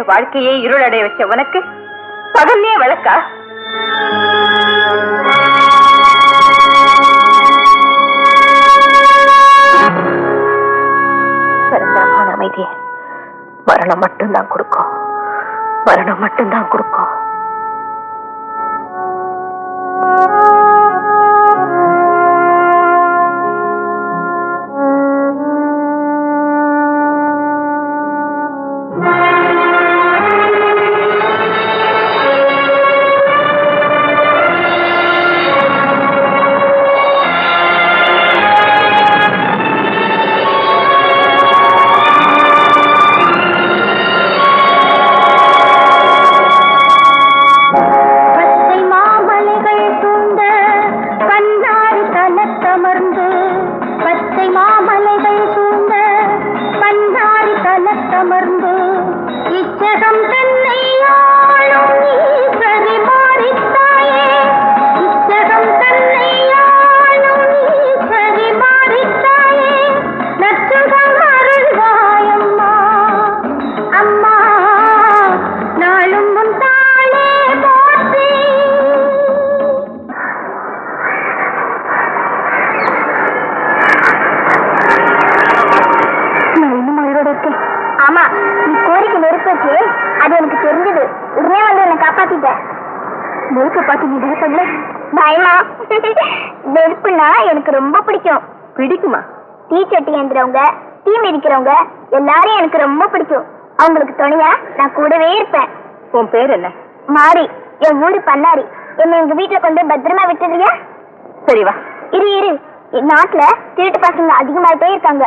வாழ்க்கையே இருளடைய வச்ச உனக்கு பகல்லே வழக்கா? நிரந்தரமான அமைதியை மரணம் மட்டும்தான் கொடுக்கும். மரணம் மட்டும்தான் கொடுக்கும். எனக்கு ரொம்ப பிடிக்கும். பிடிக்குமா? டீ சட்டி ஏந்துறவங்க, டீ மிதிக்கிறவங்க எல்லாரும் எனக்கு ரொம்ப பிடிக்கும். அவங்களுக்கு துணையா நான் கூடவே இருப்பேன். உன் பேர் என்ன? மாரி. என் ஊரு பண்ணாரி. என்ன எங்க வீட்டுல கொண்டு பத்திரமா விட்டுறியா? சரி வா. இரு இரு. என் நாட்டுல திருட்டு பசங்க அதிகமாயிட்டே இருக்காங்க.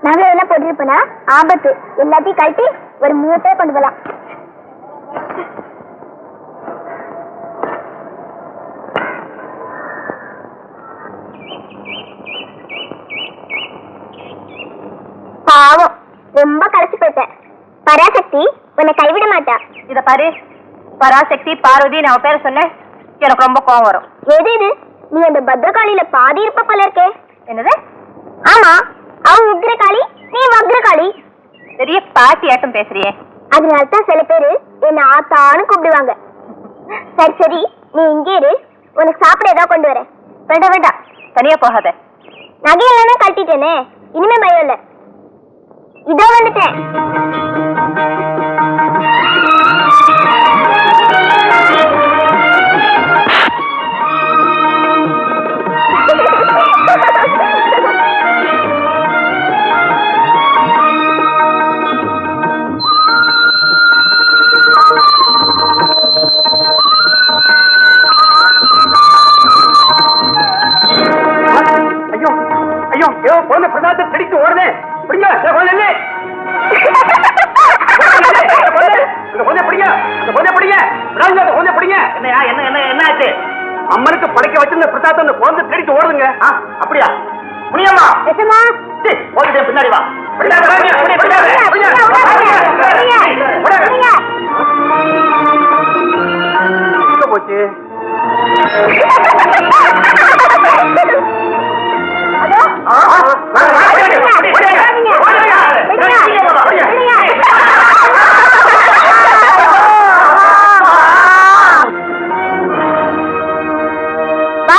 நகை எல்லாம் போட்டுருப்பேனா ஆபத்து. எல்லாத்தையும் கழட்டி ஒரு மூட்டை கொண்டு போலாம். பாவம், ரொம்ப களைச்சு போயிட்டேன். பராசக்தி உன்னை கைவிட மாட்டா. இத பாரு, பராசக்தி பார்வதி நான் பேரை சொன்ன எனக்கு ரொம்ப கோவம் வரும். எது இது? நீ அந்த பத்ரகாளியில பாதி இருப்ப போல இருக்கே. என்னது? ஆமா, அவன் உக்ரகாளி, நீ வக்ரகாளி. பெரிய பாட்டி ஆட்டம் பேசுறியே. அதனால்தான் சில பேரு என்ன ஆத்தான்னு கூப்பிடுவாங்க. சரி சரி, நீ இங்கே இரு. உனக்கு சாப்பிட ஏதாவது கொண்டு வரேன். வேண்டாம் வேண்டாம், தனியா போகாத. நகையெல்லாம் கட்டிட்டேனே, இனிமே பயம் இல்லை. இதோ வந்துட்டேன். ஐயோ ஐயோ, போன பிரசாதத்தை பிடித்து ஓடுனே. அம்மனுக்கு படைக்க வச்சிருந்த பிரசாதம் அந்த குழந்தை தேடிட்டு ஓடுதுங்க. அப்படியா? முடியாமா? பின்னாடி வா. போச்சு.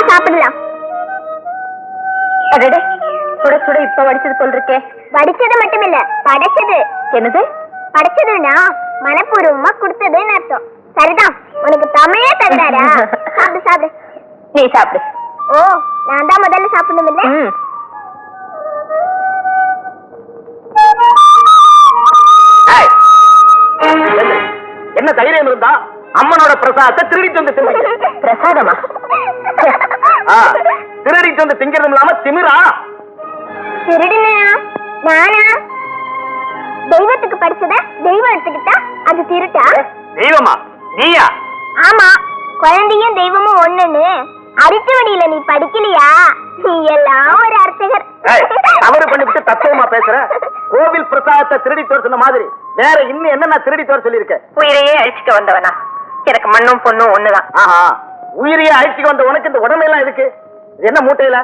சாப்பிடலாம். சுட சுட இப்ப வடிச்சது போல் இருக்கே. வடிச்சது மட்டும் இல்ல, படைச்சது. என்னது? படைச்சதுன்னா மனப்பூர்வமா கொடுத்ததுன்னு அர்த்தம். சரிதான், உனக்கு தமிழே தகுறாரா? சாப்பிடு சாப்பிடு. நீ சாப்பிடு. ஓ, நான் தான் முதல்ல சாப்பிடணும் இல்ல? என்ன தைரியம் இருந்தா அம்மனோட பிரசாதத்தை திருடிட்டு வந்து திங்க. பிரசாதமா? திருடிட்டு வந்து திங்கிறது இல்லாம திமிரா? திருடுனா நானா? தெய்வத்துக்கு படிச்சத தெய்வம் எடுத்துக்கிட்டா அது திருட்டா? தெய்வமா? நீயா? ஆமா, குழந்தையும் தெய்வமும் ஒண்ணுன்னு அரிச்சவடியில நீ படிக்கலையா? நீ எல்லாம் ஒரு அர்ச்சகர். தவறு பண்ணிவிட்டு தத்துவமா பேசுற. கோவில் பிரசாதத்தை திருடிட்டு வர சொன்ன மாதிரி வேற இன்னும் என்ன நான் திருடிட்டு வர சொல்லியிருக்கேன்? உயிரையே அழிச்சுக்க வந்தவனா? எனக்கு மண்ணும் பொண்ணும் ஒண்ணுதான். ஆஹா, உயிரையே அழிச்சுக்க வந்த உனக்கு இந்த உடம்பெல்லாம் இருக்கு. என்ன மூட்டையில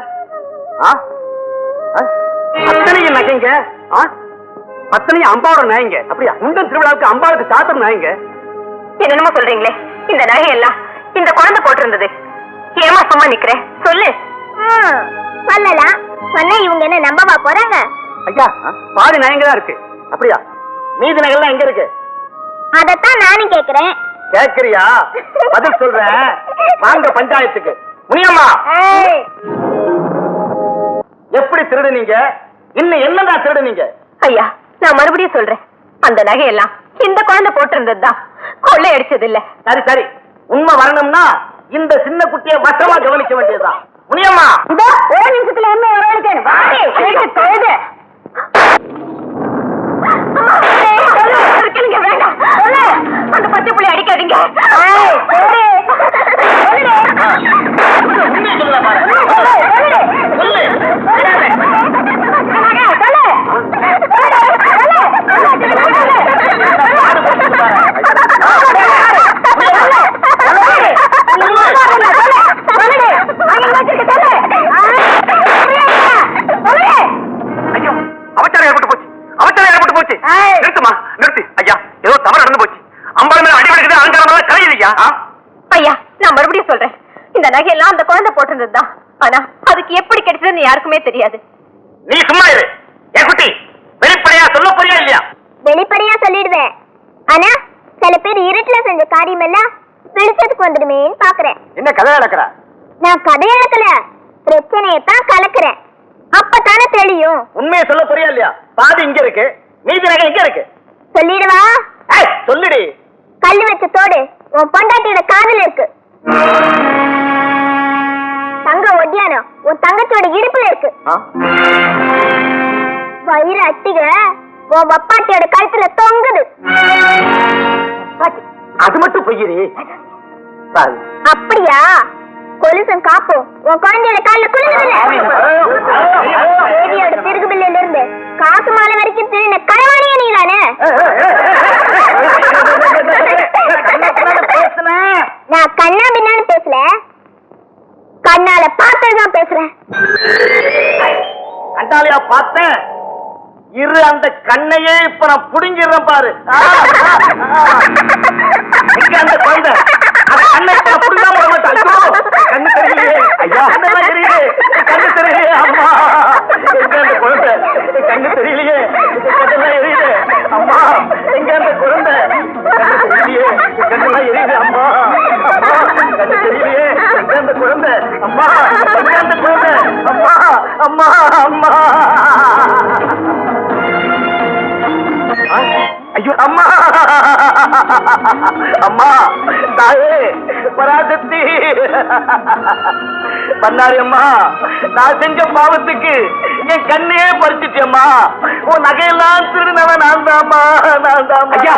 அத்தனையும் நகைங்க? அத்தனையும் அம்பாவோட நாயங்க. அப்படியா? முந்தன் திருவிழாவுக்கு அம்பாவுக்கு சாத்திர நாயங்க. என்னமோ சொல்றீங்களே, இந்த நகை எல்லாம் இந்த குழந்தை போட்டிருந்தது. ஏமா சும்மா நிக்கிறேன், சொல்லு. சொல்லலாம் சொன்ன இவங்க என்ன நம்பவா போறாங்க? ஐயா, பாதி நாயங்க தான் இருக்கு. அப்படியா? மீதி நகைலாம் எங்க இருக்கு? அதத்தான் நானும் கேக்குறேன். கேக்குறியா? பதில் சொல்றேன், வாங்க பஞ்சாயத்துக்கு. முனியம்மா, எப்படி திருடுனீங்க? இன்னும் என்னதான் திருடுனீங்க? ஐயா, நான் மறுபடியும் சொல்றேன், அந்த நகையெல்லாம் இந்த குழந்தை போட்டிருந்ததுதான், கொள்ளை அடிச்சது இல்ல. சரி சரி, உண்மை வரணும்னா இந்த சின்ன குட்டியை வசமா கவனிக்க வேண்டியதுதான். முனியம்மா, இதோ ஒரு நிமிஷத்துல உண்மை வரவேற்க. அந்த பச்சை புள்ளி அடிக்காதீங்க. உண்மையை சொல்லலாம் பாரு. சொல்லு. ஐயோ, அவசரம் ஏற்பட்டு போச்சு, அவசரம் ஏற்பட்டு போச்சு. நிறுத்துமா, நிறுத்து. ஐயா, ஏதோ தவறு நடந்து போச்சு. அம்பாள் மேல அடி வடுக்குது, அலங்காரம் கலையுது. ஐயா, ஐயா, நான் மறுபடியும் சொல்றேன், இந்த நகையெல்லாம் அந்த குழந்தை போட்டிருந்ததுதான். ஆனா அதுக்கு எப்படி கிடைச்சதுன்னு யாருக்குமே தெரியாது. நீ சும்மா இரு. என் குட்டி, வெளிப்படையா சொல்ல போறியா இல்லையா? வெளிப்படையா சொல்லிடுவேன். ஆனா சில பேர் இருட்டுல செஞ்ச காரியம் எல்லாம் வெளிச்சத்துக்கு வந்துடுமேன்னு பாக்குறேன். என்ன கதை நடக்கிற? நான் கதை இழக்கல, பிரச்சனையத்தான் கலக்குறேன். அப்பதானே தெரியும். உண்மையை சொல்ல போறியா இல்லையா? பாதி இங்க இருக்கு, மீதி நகை எங்க இருக்கு? சொல்லிடுவா. சொல்லுடி. கல்லு வச்ச தோடு உன் பொண்டாட்டியோட காதுல இருக்கு. தங்க ஒட்டியானம் உன் தங்கச்சியோட இடுப்புல இருக்கு. வயிறு அட்டிக உன் வப்பாட்டியோட கழுத்துல தொங்குது. அது மட்டும் பொய்யிரு. அப்படியா? கொலுசம் காப்பும் உன் குழந்தையோட காலில் குளிர்ந்ததில்ல. திருகு பில்லில இருந்து காசு மாலை வரைக்கும் திருந்த களவாணியே நீதானே? நான் கண்ணா பின்னான்னு பேசல, கண்ணால பார்த்ததுதான் பேசுறேன். கண்டாலியா பார்த்தேன். இரு, அந்த கண்ணையே இப்ப நான் புடிங்கிடுறேன் பாரு. இங்க அந்த குழந்தை கண்ணை புடிங்காம விட மாட்டான். கண்ணு தெரியலையே ஐயா, கண்ணெல்லாம் தெரியுது, கண்ணு தெரியலையே அம்மா. எங்க அந்த குழந்தை? கண்ணு தெரியலையே, கண்ணெல்லாம் எரியுது அம்மா. எங்க அந்த குழந்தை? கண்ணு தெரியலையே, கண்ணெல்லாம் எரியுது அம்மா. அம்மா, கண்ணு தெரியலையே, எங்க அந்த குழந்தை? அம்மா, எங்க அந்த குழந்தை? அம்மா, அம்மா, அம்மா. ஐயோ அம்மா, அம்மா, தாயே பராசக்தி, பண்ணாரி அம்மா, நான் செஞ்ச பாவத்துக்கு என் கண்ணையே பறிச்சிட்டியம்மா. உன் நகையெல்லாம் திருடினவன் நான் தாம்மா, நான் தாம்மா. ஐயா,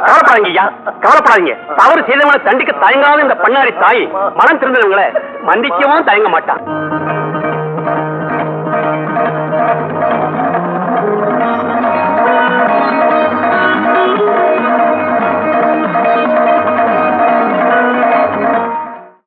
கவலைப்படாதீங்க ஐயா, கவலைப்படாதீங்க. தவறு செய்தவங்களை தண்டிக்க தயங்காத இந்த பண்ணாரி தாய் மனம் திருந்தவங்களை மன்னிக்கவும் தயங்க மாட்டான்.